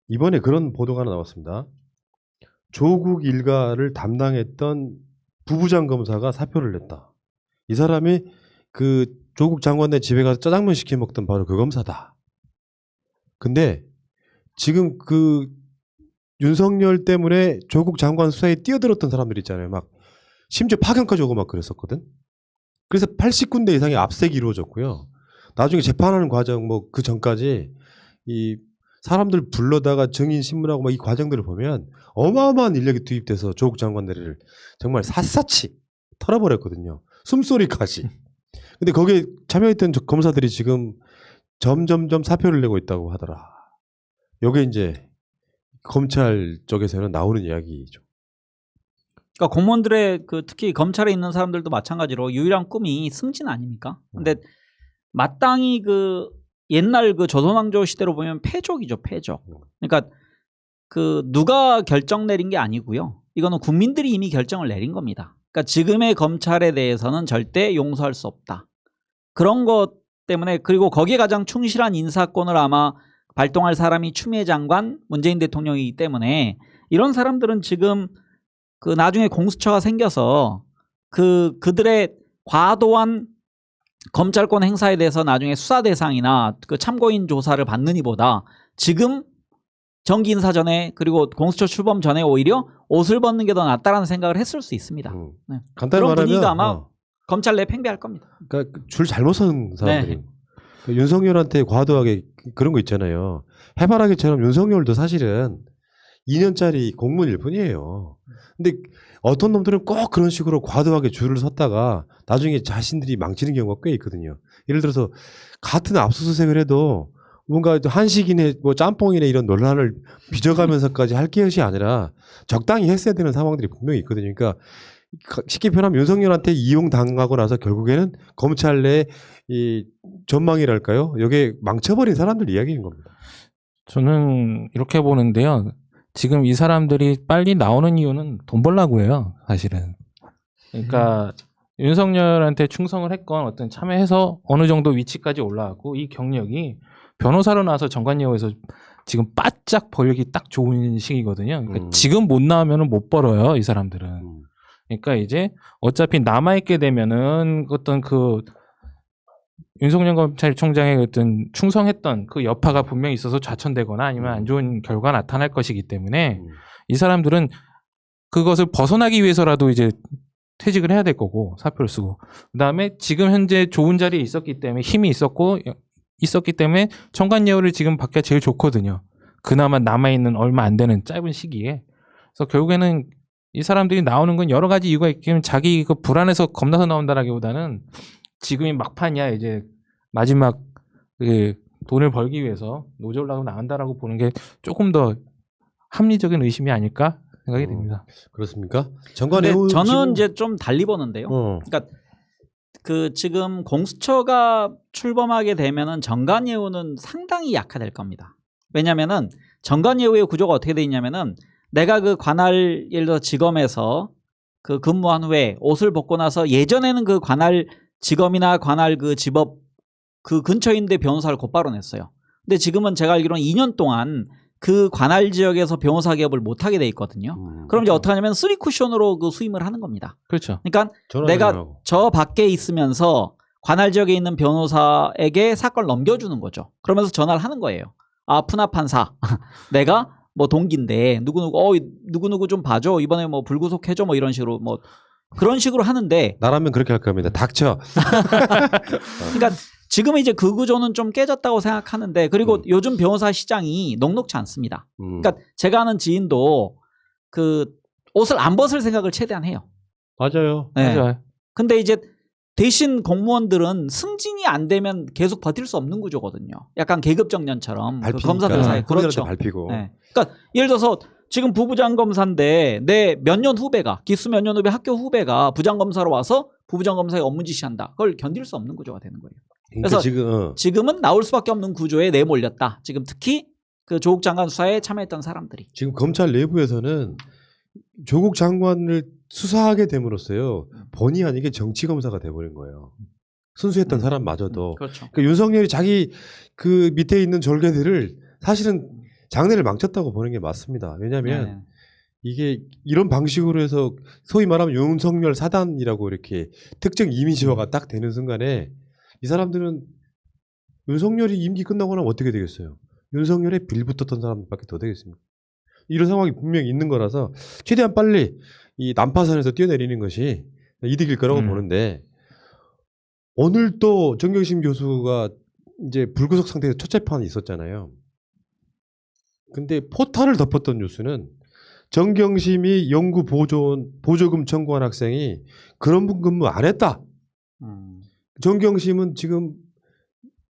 이번에 그런 보도가 하나 나왔습니다. 조국 일가를 담당했던 부부장 검사가 사표를 냈다. 이 사람이 그 조국 장관의 집에 가서 짜장면 시켜 먹던 바로 그 검사다. 근데 지금 그 윤석열 때문에 조국 장관 수사에 뛰어들었던 사람들 있잖아요. 막 심지어 파견까지 오고 막 그랬었거든. 그래서 80군데 이상의 압색이 이루어졌고요. 나중에 재판하는 과정 뭐 그 전까지 이 사람들 불러다가 증인 신문하고 막 이 과정들을 보면 어마어마한 인력이 투입돼서 조국 장관 내리를 정말 샅샅이 털어버렸거든요. 숨소리까지. 근데 거기에 참여했던 검사들이 지금 점점점 사표를 내고 있다고 하더라. 요게 이제 검찰 쪽에서는 나오는 이야기죠. 그러니까 공무원들의 그 특히 검찰에 있는 사람들도 마찬가지로 유일한 꿈이 승진 아닙니까? 근데 마땅히 그 옛날 그 조선왕조 시대로 보면 패족이죠, 패족. 그러니까 그 누가 결정 내린 게 아니고요. 이거는 국민들이 이미 결정을 내린 겁니다. 그러니까 지금의 검찰에 대해서는 절대 용서할 수 없다. 그런 것 때문에, 그리고 거기에 가장 충실한 인사권을 아마 발동할 사람이 추미애 장관, 문재인 대통령이기 때문에 이런 사람들은 지금 그 나중에 공수처가 생겨서 그들의 과도한 검찰권 행사에 대해서 나중에 수사 대상이나 그 참고인 조사를 받는 이보다 지금 정기 인사 전에 그리고 공수처 출범 전에 오히려 옷을 벗는 게 더 낫다라는 생각을 했을 수 있습니다. 네. 간단히 그런 말하면 분위기가 아마 검찰 내 팽배할 겁니다. 그러니까 줄 잘못 선 사람들이. 네. 그 윤석열한테 과도하게 그런 거 있잖아요. 해바라기처럼 윤석열도 사실은 2년짜리 공무원일 뿐이에요. 근데 어떤 놈들은 꼭 그런 식으로 과도하게 줄을 섰다가 나중에 자신들이 망치는 경우가 꽤 있거든요. 예를 들어서 같은 압수수색을 해도 뭔가 한식이네 뭐 짬뽕이네 이런 논란을 빚어가면서까지 할 것이 아니라 적당히 했어야 되는 상황들이 분명히 있거든요. 그러니까 쉽게 표현하면 윤석열한테 이용당하고 나서 결국에는 검찰 내 이 전망이랄까요? 이게 망쳐버린 사람들 이야기인 겁니다. 저는 이렇게 보는데요. 지금 이 사람들이 빨리 나오는 이유는 돈 벌라고 해요, 사실은. 그러니까 윤석열한테 충성을 했건 어떤 참여해서 어느 정도 위치까지 올라가고 이 경력이 변호사로 나와서 정관예우에서 지금 바짝 벌기 딱 좋은 시기거든요. 그러니까 지금 못 나오면 못 벌어요, 이 사람들은. 그러니까 이제 어차피 남아있게 되면은 어떤 그 윤석열 검찰총장의 어떤 충성했던 그 여파가 분명히 있어서 좌천되거나 아니면 안 좋은 결과가 나타날 것이기 때문에 이 사람들은 그것을 벗어나기 위해서라도 이제 퇴직을 해야 될 거고 사표를 쓰고 그다음에 지금 현재 좋은 자리에 있었기 때문에 힘이 있었기 때문에 청관예우를 지금 받기가 제일 좋거든요. 그나마 남아있는 얼마 안 되는 짧은 시기에. 그래서 결국에는 이 사람들이 나오는 건 여러 가지 이유가 있기는 자기 그 불안해서 겁나서 나온다라기보다는 지금이 막판이야 이제 마지막 그 돈을 벌기 위해서 노조 올라가고 나온다라고 보는 게 조금 더 합리적인 의심이 아닐까 생각이 됩니다. 그렇습니까? 근데 저는 이제 좀 달리 보는데요. 그러니까 그 지금 공수처가 출범하게 되면은 정관예우는 상당히 약화될 겁니다. 왜냐면은 정관예우의 구조가 어떻게 돼 있냐면은 내가 그 관할 예를 들어 지검에서 그 근무한 후에 옷을 벗고 나서 예전에는 그 관할 지검이나 관할 그 지법 그 근처인데 변호사를 곧바로 냈어요. 근데 지금은 제가 알기로는 2년 동안 그 관할 지역에서 변호사 개업을 못하게 돼 있거든요. 그럼 이제 어떻게 하냐면 3쿠션으로 그 수임을 하는 겁니다. 그렇죠. 그러니까 내가 저 밖에 있으면서 관할 지역에 있는 변호사에게 사건을 넘겨주는 거죠. 그러면서 전화를 하는 거예요. 아, 푸나 판사, 내가 뭐 동기인데 누구누구 좀 봐줘. 이번에 뭐 불구속 해줘. 뭐 이런 식으로 뭐 그런 식으로 하는데 나라면 그렇게 할 겁니다. 닥쳐. 그러니까 지금 이제 그 구조는 좀 깨졌다고 생각하는데 그리고 요즘 변호사 시장이 녹록지 않습니다. 그러니까 제가 아는 지인도 그 옷을 안 벗을 생각을 최대한 해요. 맞아요. 네. 맞아요. 근데 이제 대신 공무원들은 승진이 안 되면 계속 버틸 수 없는 구조거든요. 약간 계급 정년처럼 그 검사들 사이. 그렇죠. 밟히고. 네. 그러니까 예를 들어서 지금 부부장 검사인데 내 몇 년 후배가 기수 몇 년 후배 학교 후배가 부장 검사로 와서 부부장 검사의 업무 지시한다. 그걸 견딜 수 없는 구조가 되는 거예요. 그러니까 그래서 지금은 나올 수밖에 없는 구조에 내몰렸다. 지금 특히 그 조국 장관 수사에 참여했던 사람들이. 지금 검찰 내부에서는 조국 장관을 수사하게 됨으로써요. 본의 아니게 정치 검사가 돼버린 거예요. 순수했던 사람마저도. 그렇죠. 그러니까 윤석열이 자기 그 밑에 있는 절개들을 사실은 장래를 망쳤다고 보는 게 맞습니다. 왜냐하면 네. 이게 이런 방식으로 해서 소위 말하면 윤석열 사단이라고 이렇게 특정 이미지화가 딱 되는 순간에 이 사람들은 윤석열이 임기 끝나고 나면 어떻게 되겠어요? 윤석열에 빌붙었던 사람들밖에 더 되겠습니까? 이런 상황이 분명히 있는 거라서 최대한 빨리 이 난파선에서 뛰어내리는 것이 이득일 거라고 보는데 오늘 또 정경심 교수가 이제 불구속 상태에서 첫 재판이 있었잖아요. 근데 포탈을 덮었던 뉴스는 정경심이 연구 보조금 청구한 학생이 그런 분 근무 안 했다. 정경심은 지금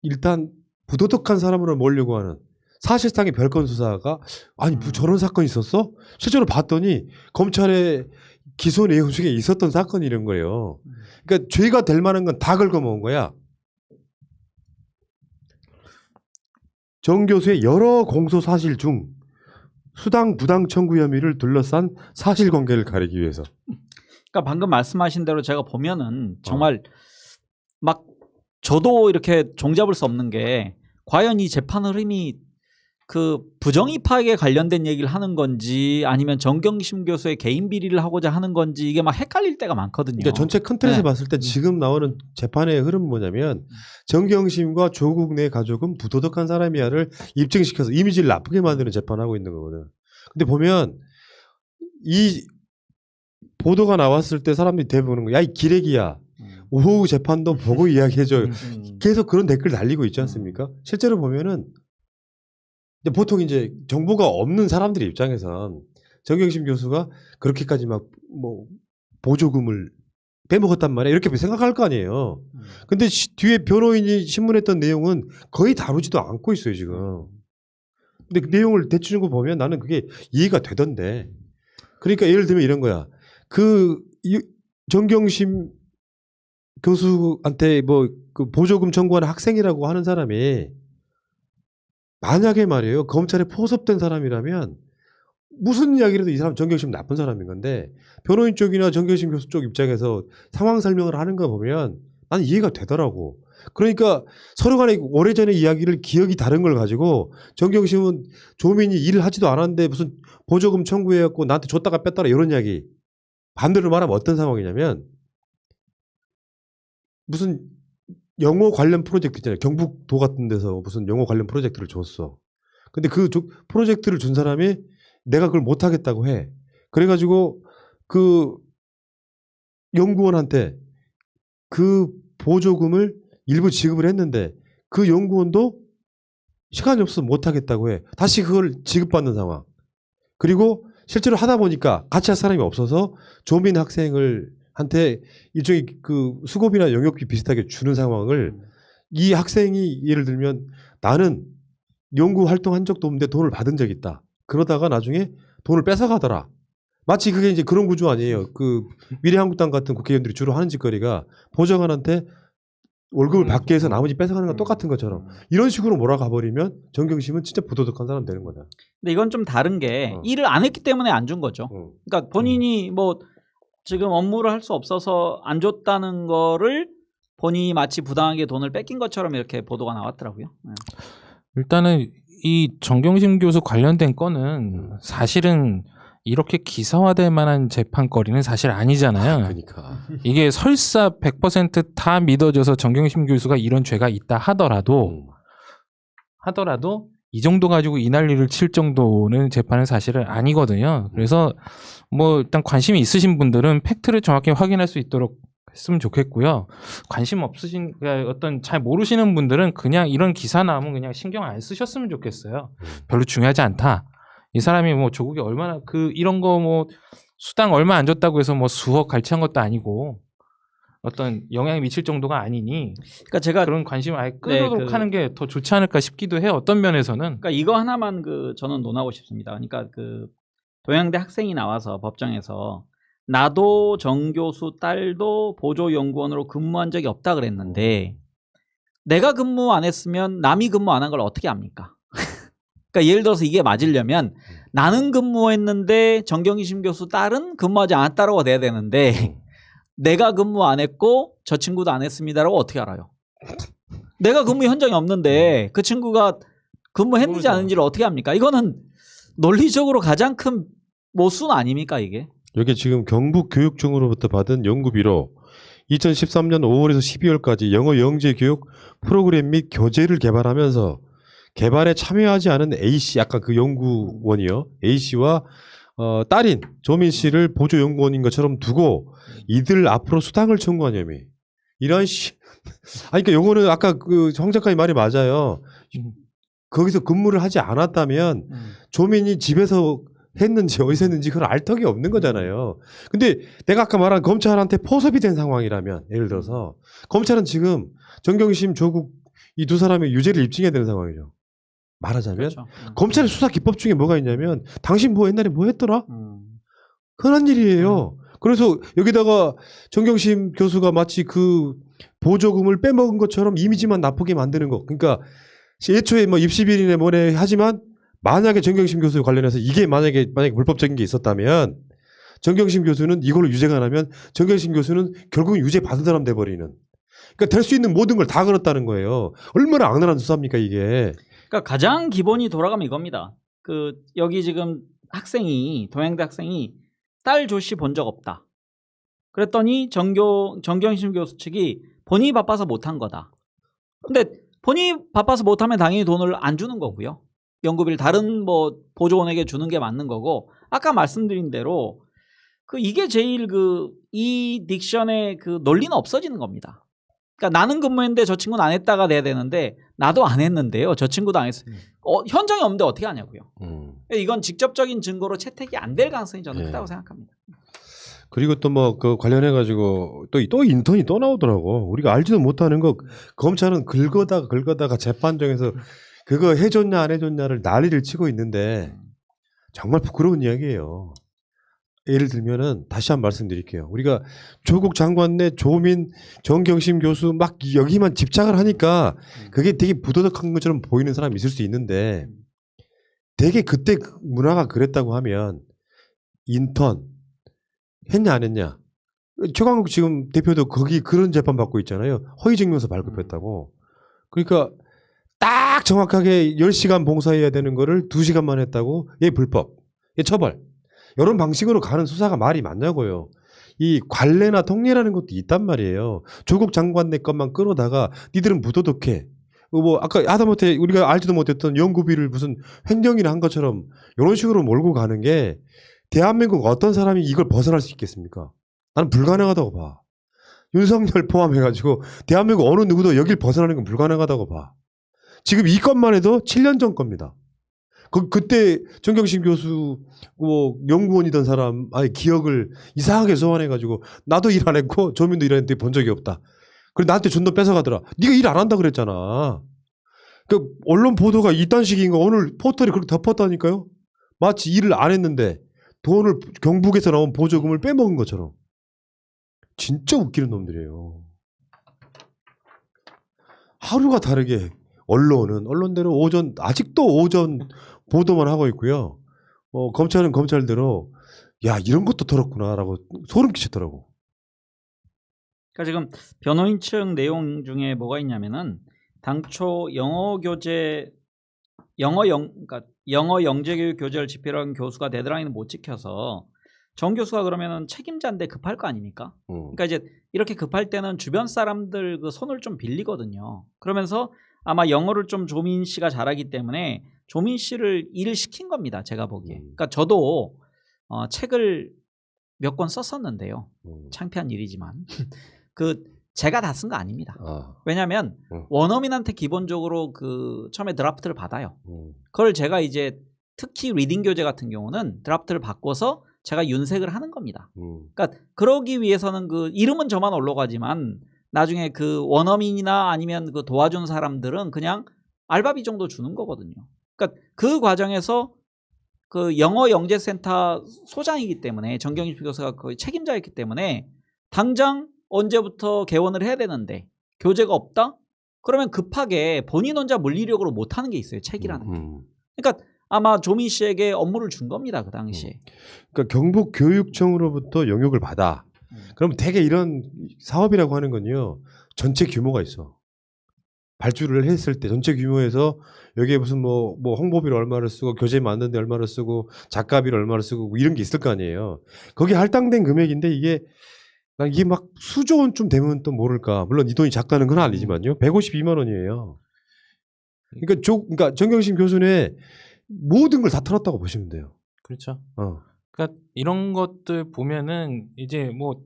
일단 부도덕한 사람으로 몰려고 하는 사실상의 별건 수사가 아니 뭐 저런 사건이 있었어? 실제로 봤더니 검찰의 기소 내용 중에 있었던 사건이 이런 거예요. 그러니까 죄가 될 만한 건 다 긁어모은 거야. 정 교수의 여러 공소 사실 중 수당 부당 청구 혐의를 둘러싼 사실관계를 가리기 위해서. 그러니까 방금 말씀하신 대로 제가 보면은 정말 막 저도 이렇게 종잡을 수 없는 게 과연 이 재판 흐름이 그 부정입학에 관련된 얘기를 하는 건지 아니면 정경심 교수의 개인 비리를 하고자 하는 건지 이게 막 헷갈릴 때가 많거든요. 그러니까 전체 큰 틀에서 네. 봤을 때 지금 나오는 재판의 흐름은 뭐냐면 정경심과 조국 내 가족은 부도덕한 사람이야를 입증시켜서 이미지를 나쁘게 만드는 재판하고 있는 거거든. 근데 보면 이 보도가 나왔을 때 사람들이 대부분 거야. 야, 이 기레기야. 오후 재판도 보고 이야기해줘. 계속 그런 댓글 달리고 있지 않습니까? 실제로 보면은 근데 보통 이제 정보가 없는 사람들의 입장에선 정경심 교수가 그렇게까지 막 뭐 보조금을 빼먹었단 말이야 이렇게 생각할 거 아니에요. 근데 뒤에 변호인이 신문했던 내용은 거의 다루지도 않고 있어요 지금. 근데 그 내용을 대충 보면 나는 그게 이해가 되던데. 그러니까 예를 들면 이런 거야. 정경심 교수한테 뭐 그 보조금 청구하는 학생이라고 하는 사람이 만약에 말이에요 검찰에 포섭된 사람이라면 무슨 이야기라도 이 사람 정경심 나쁜 사람인 건데 변호인 쪽이나 정경심 교수 쪽 입장에서 상황 설명을 하는 거 보면 난 이해가 되더라고. 그러니까 서로 간에 오래전의 이야기를 기억이 다른 걸 가지고 정경심은 조민이 일을 하지도 않았는데 무슨 보조금 청구해갖고 나한테 줬다가 뺐다가 이런 이야기. 반대로 말하면 어떤 상황이냐면 무슨 영어 관련 프로젝트 있잖아요. 경북도 같은 데서 무슨 영어 관련 프로젝트를 줬어. 근데 그 프로젝트를 준 사람이 내가 그걸 못하겠다고 해. 그래가지고 그 연구원한테 그 보조금을 일부 지급을 했는데 그 연구원도 시간이 없어서 못하겠다고 해. 다시 그걸 지급받는 상황. 그리고 실제로 하다 보니까 같이 할 사람이 없어서 조민 학생한테 일종의 그 수고비나 영역비 비슷하게 주는 상황을 이 학생이 예를 들면 나는 연구 활동한 적도 없는데 돈을 받은 적이 있다. 그러다가 나중에 돈을 뺏어가더라. 마치 그게 이제 그런 구조 아니에요. 그 미래한국당 같은 국회의원들이 주로 하는 짓거리가 보좌관한테 월급을 받게 해서 나머지 뺏어가는 건 똑같은 것처럼 이런 식으로 몰아가 버리면 정경심은 진짜 부도덕한 사람 되는 거다. 근데 이건 좀 다른 게 일을 안 했기 때문에 안 준 거죠. 그러니까 본인이 뭐 지금 업무를 할 수 없어서 안 줬다는 거를 본인이 마치 부당하게 돈을 뺏긴 것처럼 이렇게 보도가 나왔더라고요. 네. 일단은 이 정경심 교수 관련된 건은 사실은 이렇게 기사화될 만한 재판거리는 사실 아니잖아요. 그러니까 이게 설사 100% 믿어져서 정경심 교수가 이런 죄가 있다 하더라도 이 정도 가지고 이 난리를 칠 정도는 재판은 사실은 아니거든요. 그래서 뭐 일단 관심이 있으신 분들은 팩트를 정확히 확인할 수 있도록 했으면 좋겠고요. 관심 없으신 어떤 잘 모르시는 분들은 그냥 이런 기사 나오면 그냥 신경 안 쓰셨으면 좋겠어요. 별로 중요하지 않다. 이 사람이 뭐 조국이 얼마나 이런 거 뭐 수당 얼마 안 줬다고 해서 뭐 수억 갈취한 것도 아니고 어떤 영향이 미칠 정도가 아니니 그러니까 제가 그런 관심을 아예 끄도록 하는 게 더 좋지 않을까 싶기도 해요. 어떤 면에서는. 그러니까 이거 하나만 저는 논하고 싶습니다. 그러니까 동양대 학생이 나와서 법정에서 나도 정 교수 딸도 보조연구원으로 근무한 적이 없다 그랬는데 내가 근무 안 했으면 남이 근무 안 한 걸 어떻게 합니까? 그러니까 예를 들어서 이게 맞으려면 나는 근무했는데 정경심 교수 딸은 근무하지 않았다라고 돼야 되는데 내가 근무 안 했고 저 친구도 안 했습니다라고 어떻게 알아요? 내가 근무 현장에 없는데 그 친구가 근무했는지 모르죠. 안 했는지를 어떻게 합니까? 이거는 논리적으로 가장 큰 모순 아닙니까 이게? 여기 지금 경북교육청으로부터 받은 연구비로 2013년 5월에서 12월까지 영어 영재 교육 프로그램 및 교재를 개발하면서 개발에 참여하지 않은 A씨, 아까 그 연구원이요. A씨와 딸인 조민 씨를 보조 연구원인 것처럼 두고 이들 앞으로 수당을 청구한 혐의. 이런 아니, 그러니까 요거는 아까 그 황 작가님 말이 맞아요. 거기서 근무를 하지 않았다면 조민이 집에서 했는지 어디서 했는지 그걸 알 턱이 없는 거잖아요. 근데 내가 아까 말한 검찰한테 포섭이 된 상황이라면 예를 들어서 검찰은 지금 정경심, 조국 이 두 사람의 유죄를 입증해야 되는 상황이죠. 말하자면 그렇죠. 검찰의 수사 기법 중에 뭐가 있냐면 당신 뭐 옛날에 뭐 했더라? 흔한 일이에요. 그래서 여기다가 정경심 교수가 마치 그 보조금을 빼먹은 것처럼 이미지만 나쁘게 만드는 거. 그러니까 예초에 뭐 입시비리네 뭐네 하지만 만약에 정경심 교수 관련해서 이게 만약에 불법적인 게 있었다면 정경심 교수는 이걸로 유죄가 나면 정경심 교수는 결국은 유죄 받은 사람 돼버리는. 그러니까 될 수 있는 모든 걸 다 걸었다는 거예요. 얼마나 악랄한 수사입니까 이게. 그러니까 가장 기본이 돌아가면 이겁니다. 그 여기 지금 학생이 동양대 학생이 딸 조씨 본 적 없다. 그랬더니 정경심 교수 측이 본인이 바빠서 못한 거다. 근데 본인이 바빠서 못하면 당연히 돈을 안 주는 거고요. 연구비를 다른 뭐 보조원에게 주는 게 맞는 거고 아까 말씀드린 대로 그 이게 제일 그 이 딕션의 그 논리는 없어지는 겁니다. 그러니까 나는 근무했는데 저 친구는 안 했다가 돼야 되는데 나도 안 했는데요. 저 친구도 안 했어요. 현장에 없는데 어떻게 하냐고요. 이건 직접적인 증거로 채택이 안 될 가능성이 저는 크다고 생각합니다. 그리고 또 뭐 그 관련해 가지고 또 인턴이 또 나오더라고. 우리가 알지도 못하는 거 검찰은 긁어다가 재판정에서 그거 해줬냐 안 해줬냐를 난리를 치고 있는데 정말 부끄러운 이야기예요. 예를 들면은 다시 한 번 말씀드릴게요. 우리가 조국 장관 내 조민, 정경심 교수 막 여기만 집착을 하니까 그게 되게 부도덕한 것처럼 보이는 사람이 있을 수 있는데 되게 그때 그 문화가 그랬다고 하면 인턴 했냐 안 했냐. 최강욱 지금 대표도 거기 그런 재판 받고 있잖아요. 허위증명서 발급했다고. 그러니까 딱 정확하게 10시간 봉사해야 되는 거를 2시간만 했다고 얘 불법. 얘 처벌. 이런 방식으로 가는 수사가 말이 맞냐고요. 이 관례나 통례라는 것도 있단 말이에요. 조국 장관 내 것만 끌어다가 니들은 부도덕해. 뭐 아까 하다못해 우리가 알지도 못했던 연구비를 무슨 횡령이나 한 것처럼 이런 식으로 몰고 가는 게 대한민국 어떤 사람이 이걸 벗어날 수 있겠습니까? 나는 불가능하다고 봐. 윤석열 포함해가지고 대한민국 어느 누구도 여길 벗어나는 건 불가능하다고 봐. 지금 이 건만 해도 7년 전 겁니다. 그때 정경심 교수 뭐 연구원이던 사람 기억을 이상하게 소환해가지고 나도 일 안 했고 조민도 일 안 했는데 본 적이 없다. 그래 나한테 존나 뺏어가더라. 네가 일 안 한다 그랬잖아. 그 언론 보도가 이딴 식인 거 오늘 포털이 그렇게 덮었다니까요. 마치 일을 안 했는데 돈을 경북에서 나온 보조금을 빼먹은 것처럼. 진짜 웃기는 놈들이에요. 하루가 다르게 언론대로 아직도 오전 보도만 하고 있고요. 검찰은 검찰대로 야 이런 것도 들었구나라고 소름 끼쳤더라고. 그러니까 지금 변호인 측 내용 중에 뭐가 있냐면은 당초 그러니까 영어 영재교육 교재를 집필한 교수가 데드라인을 못 지켜서 정 교수가 그러면은 책임자인데 급할 거 아닙니까? 그러니까 이제 이렇게 급할 때는 주변 사람들 그 손을 좀 빌리거든요. 그러면서 아마 영어를 좀 조민 씨가 잘하기 때문에 조민 씨를 일을 시킨 겁니다. 제가 보기에. 그러니까 저도 책을 몇 권 썼었는데요. 창피한 일이지만 그 제가 다 쓴 거 아닙니다. 왜냐하면 원어민한테 기본적으로 그 처음에 드라프트를 받아요. 그걸 제가 이제 특히 리딩 교재 같은 경우는 드라프트를 바꿔서 제가 윤색을 하는 겁니다. 그러니까 그러기 위해서는 그 이름은 저만 올라가지만 나중에 그 원어민이나 아니면 그 도와준 사람들은 그냥 알바비 정도 주는 거거든요. 그러니까 그 과정에서 그 영어 영재센터 소장이기 때문에 정경심 교수가 거의 책임자였기 때문에 당장 언제부터 개원을 해야 되는데 교재가 없다? 그러면 급하게 본인 혼자 물리력으로 못하는 게 있어요. 책이라는 게. 그러니까 아마 조민 씨에게 업무를 준 겁니다. 그 당시에. 그러니까 경북교육청으로부터 영역을 받아. 그럼 되게 이런 사업이라고 하는 건요. 전체 규모가 있어. 발주를 했을 때 전체 규모에서 여기에 무슨 뭐 홍보비를 얼마를 쓰고 교재 만드는데 얼마를 쓰고 작가비를 얼마를 쓰고 뭐 이런 게 있을 거 아니에요. 거기 할당된 금액인데 이게 막 수조 원쯤 되면 또 모를까. 물론 이 돈이 작다는 건 아니지만요. 152만 원이에요. 그러니까 정경심 교수의 모든 걸 다 털었다고 보시면 돼요. 그렇죠. 어. 그러니까 이런 것들 보면은 이제 뭐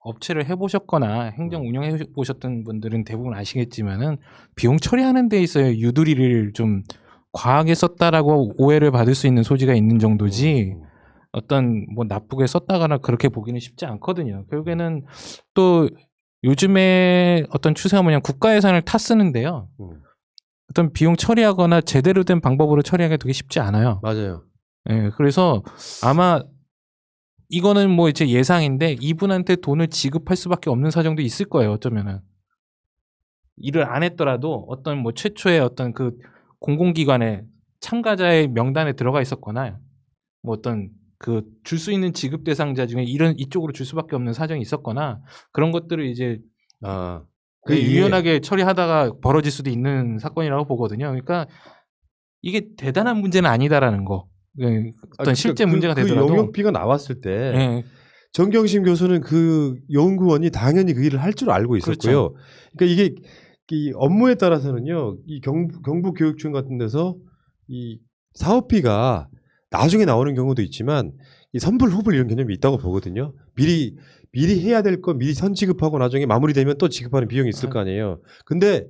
업체를 해보셨거나 행정 운영해 보셨던 분들은 대부분 아시겠지만은 비용 처리하는 데 있어서 유두리를 좀 과하게 썼다라고 오해를 받을 수 있는 소지가 있는 정도지 어떤 뭐 나쁘게 썼다거나 그렇게 보기는 쉽지 않거든요. 결국에는 또 요즘에 어떤 추세가 뭐냐면 국가 예산을 타 쓰는데요. 어떤 비용 처리하거나 제대로 된 방법으로 처리하기가 되게 쉽지 않아요. 맞아요. 예, 그래서 아마 이거는 뭐 이제 예상인데 이분한테 돈을 지급할 수밖에 없는 사정도 있을 거예요. 어쩌면은 일을 안 했더라도 어떤 뭐 최초의 어떤 그 공공기관의 참가자의 명단에 들어가 있었거나 뭐 어떤 그 줄 수 있는 지급 대상자 중에 이쪽으로 줄 수밖에 없는 사정이 있었거나 그런 것들을 이제 그 유연하게 처리하다가 벌어질 수도 있는 사건이라고 보거든요. 그러니까 이게 대단한 문제는 아니다라는 거. 네, 어떤 실제 문제가 되더라도 그 용역비가 나왔을 때 네. 정경심 교수는 그 연구원이 당연히 그 일을 할 줄 알고 있었고요. 그렇죠. 그러니까 이게 이 업무에 따라서는요, 이 경부교육청 같은 데서 이 사업비가 나중에 나오는 경우도 있지만 이 선불 후불 이런 개념이 있다고 보거든요. 미리 해야 될 건 미리 선지급하고 나중에 마무리되면 또 지급하는 비용이 있을 거 아니에요. 근데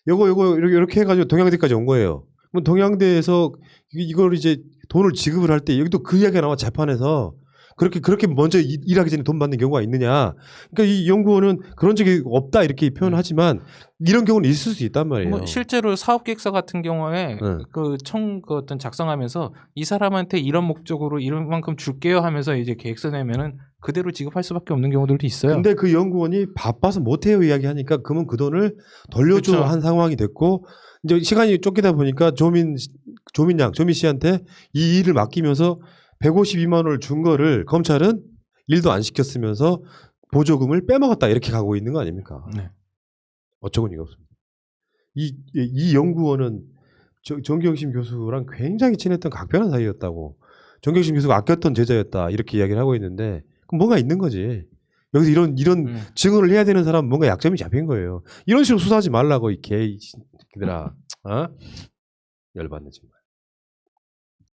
요거 이렇게 해가지고 동양대까지 온 거예요. 그럼 동양대에서 이걸 이제 돈을 지급을 할 때 여기도 그 이야기가 나와 재판에서 그렇게 먼저 일하기 전에 돈 받는 경우가 있느냐. 그러니까 이 연구원은 그런 적이 없다 이렇게 표현하지만 이런 경우는 있을 수 있단 말이에요. 뭐 실제로 사업계획서 같은 경우에 네. 그 어떤 작성하면서 이 사람한테 이런 목적으로 이런 만큼 줄게요 하면서 이제 계획서 내면은 그대로 지급할 수밖에 없는 경우들도 있어요. 근데 그 연구원이 바빠서 못해요 이야기하니까 그러면 그 돈을 돌려줘 그렇죠. 한 상황이 됐고 이제 시간이 쫓기다 보니까 조민 씨한테 이 일을 맡기면서 152만 원을 준 거를 검찰은 일도 안 시켰으면서 보조금을 빼먹었다 이렇게 가고 있는 거 아닙니까? 네. 어처구니가 없습니다. 이 연구원은 정경심 교수랑 굉장히 친했던 각별한 사이였다고. 정경심 교수가 아꼈던 제자였다 이렇게 이야기를 하고 있는데 그럼 뭔가 있는 거지. 여기서 이런 증언을 해야 되는 사람은 뭔가 약점이 잡힌 거예요. 이런 식으로 수사하지 말라고 이 개들아. 어? 열받네 정말.